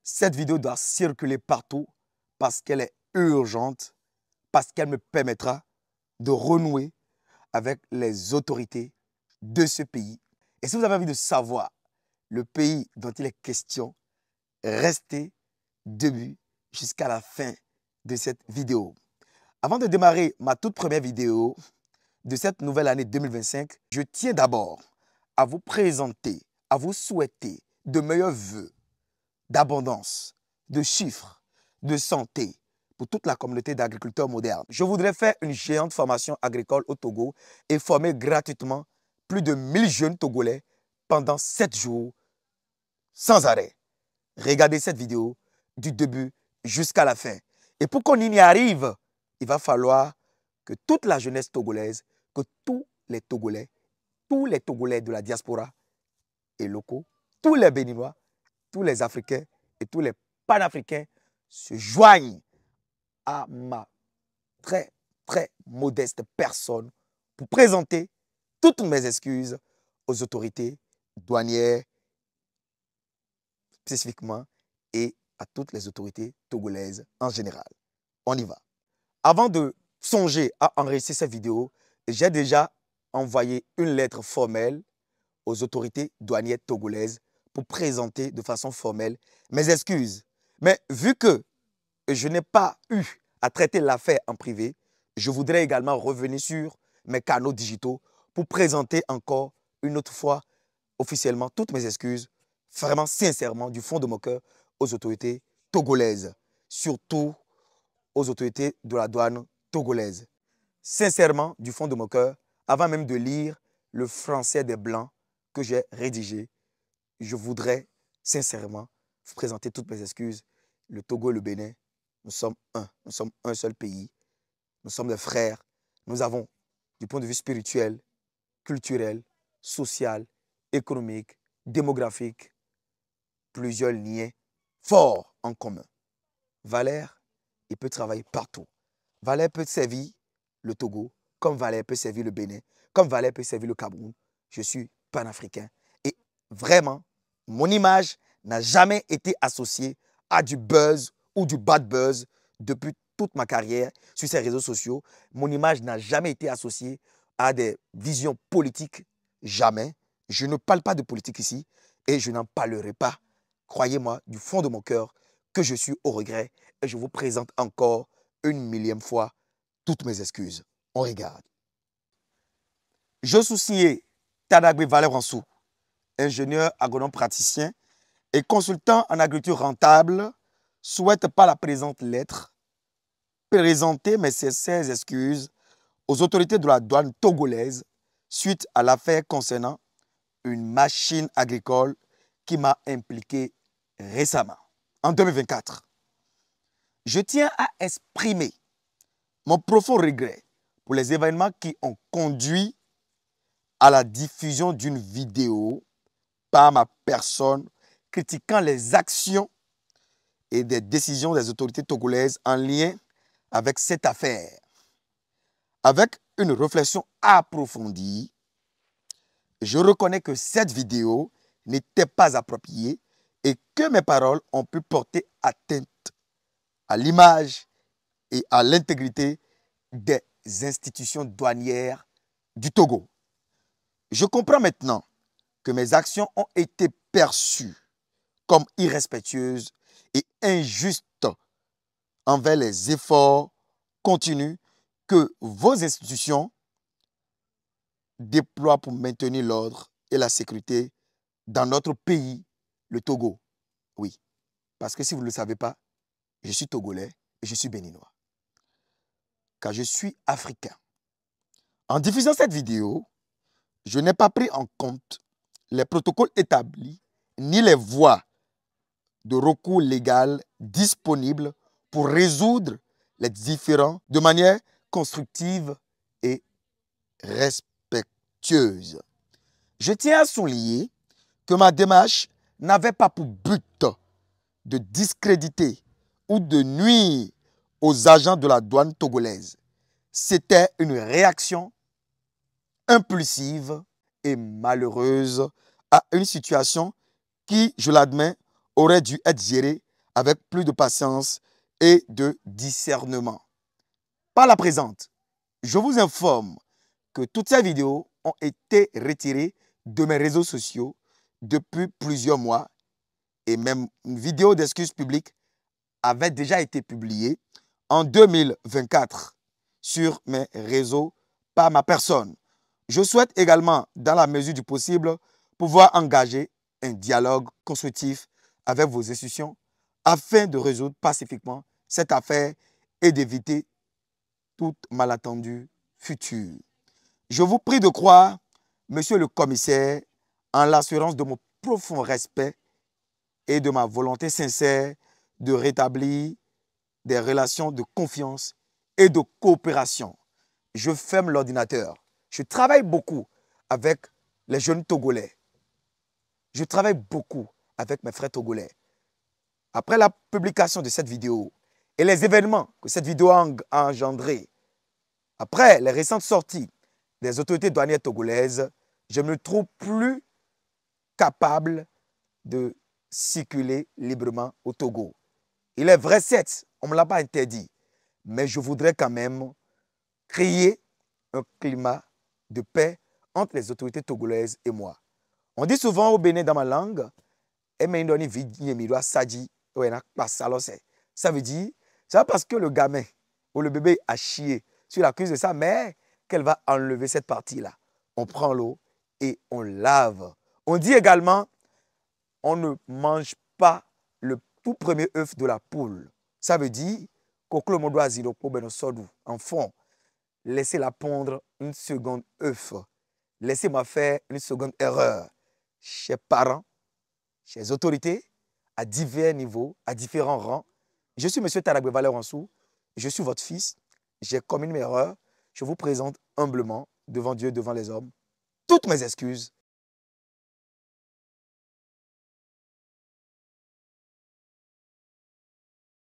Cette vidéo doit circuler partout parce qu'elle est urgente, parce qu'elle me permettra de renouer avec les autorités de ce pays. Et si vous avez envie de savoir le pays dont il est question, restez debout jusqu'à la fin de cette vidéo. Avant de démarrer ma toute première vidéo de cette nouvelle année 2025, je tiens d'abord à vous présenter, à vous souhaiter de meilleurs vœux, d'abondance, de chiffres, de santé pour toute la communauté d'agriculteurs modernes. Je voudrais faire une géante formation agricole au Togo et former gratuitement plus de 1000 jeunes Togolais pendant 7 jours sans arrêt. Regardez cette vidéo du début jusqu'à la fin. Et pour qu'on y arrive, il va falloir que toute la jeunesse togolaise, que tous les Togolais de la diaspora et locaux, tous les Béninois, tous les Africains et tous les Panafricains se joignent à ma très modeste personne pour présenter toutes mes excuses aux autorités douanières spécifiquement et à toutes les autorités togolaises en général. On y va. Avant de songer à enregistrer cette vidéo, j'ai déjà envoyé une lettre formelle aux autorités douanières togolaises pour présenter de façon formelle mes excuses. Mais vu que je n'ai pas eu à traiter l'affaire en privé, je voudrais également revenir sur mes canaux digitaux pour présenter encore une autre fois officiellement toutes mes excuses, vraiment sincèrement du fond de mon cœur aux autorités togolaises, surtout aux autorités de la douane togolaise. Sincèrement, du fond de mon cœur, avant même de lire le français des Blancs que j'ai rédigé, je voudrais sincèrement vous présenter toutes mes excuses. Le Togo et le Bénin, nous sommes un seul pays, nous sommes des frères, nous avons, du point de vue spirituel, culturel, social, économique, démographique, plusieurs liens forts en commun. Valère, il peut travailler partout. Valère peut servir le Togo, comme Valère peut servir le Bénin, comme Valère peut servir le Cameroun. Je suis panafricain. Et vraiment, mon image n'a jamais été associée à du buzz ou du bad buzz depuis toute ma carrière sur ces réseaux sociaux. Mon image n'a jamais été associée à des visions politiques. Jamais. Je ne parle pas de politique ici et je n'en parlerai pas. Croyez-moi, du fond de mon cœur, que je suis au regret et je vous présente encore une millième fois toutes mes excuses. On regarde. Je suis Tadagbe Valeransou, ingénieur agronome praticien et consultant en agriculture rentable, souhaite par la présente lettre présenter mes sincères excuses aux autorités de la douane togolaise suite à l'affaire concernant une machine agricole qui m'a impliqué récemment, en 2024. Je tiens à exprimer mon profond regret pour les événements qui ont conduit à la diffusion d'une vidéo par ma personne critiquant les actions et des décisions des autorités togolaises en lien avec cette affaire. Avec une réflexion approfondie, je reconnais que cette vidéo n'était pas appropriée et que mes paroles ont pu porter atteinte à l'image et à l'intégrité des institutions douanières du Togo. Je comprends maintenant que mes actions ont été perçues comme irrespectueuses et injustes envers les efforts continus que vos institutions déploient pour maintenir l'ordre et la sécurité dans notre pays, le Togo. Oui, parce que si vous ne le savez pas, je suis togolais et je suis béninois. Car je suis africain. En diffusant cette vidéo, je n'ai pas pris en compte les protocoles établis ni les voies de recours légal disponibles pour résoudre les différends de manière constructive et respectueuse. Je tiens à souligner que ma démarche n'avait pas pour but de discréditer ou de nuire aux agents de la douane togolaise. C'était une réaction impulsive et malheureuse à une situation qui, je l'admets, aurait dû être gérée avec plus de patience et de discernement. Par la présente, je vous informe que toutes ces vidéos ont été retirées de mes réseaux sociaux depuis plusieurs mois et même une vidéo d'excuses publiques avait déjà été publiée en 2024 sur mes réseaux par ma personne. Je souhaite également, dans la mesure du possible, pouvoir engager un dialogue constructif avec vos institutions afin de résoudre pacifiquement cette affaire et d'éviter toute malentendu futur. Je vous prie de croire, monsieur le commissaire, en l'assurance de mon profond respect et de ma volonté sincère de rétablir des relations de confiance et de coopération. Je ferme l'ordinateur. Je travaille beaucoup avec les jeunes Togolais. Je travaille beaucoup avec mes frères Togolais. Après la publication de cette vidéo et les événements que cette vidéo a engendrés, après les récentes sorties des autorités douanières togolaises, je ne me trouve plus capable de circuler librement au Togo. Il est vrai, certes, on ne me l'a pas interdit, mais je voudrais quand même créer un climat de paix entre les autorités togolaises et moi. On dit souvent au Bénin dans ma langue, ça veut dire, c'est pas parce que le gamin ou le bébé a chié sur la cuisse de sa mère qu'elle va enlever cette partie-là. On prend l'eau et on lave. On dit également, on ne mange pas le tout premier œuf de la poule. Ça veut dire, en fond, laissez-la pondre une seconde œuf. Laissez-moi faire une seconde erreur. Chers parents, chers autorités, à divers niveaux, à différents rangs, je suis M. Taragbe Valeransou, je suis votre fils, j'ai commis une erreur, je vous présente humblement, devant Dieu, devant les hommes, toutes mes excuses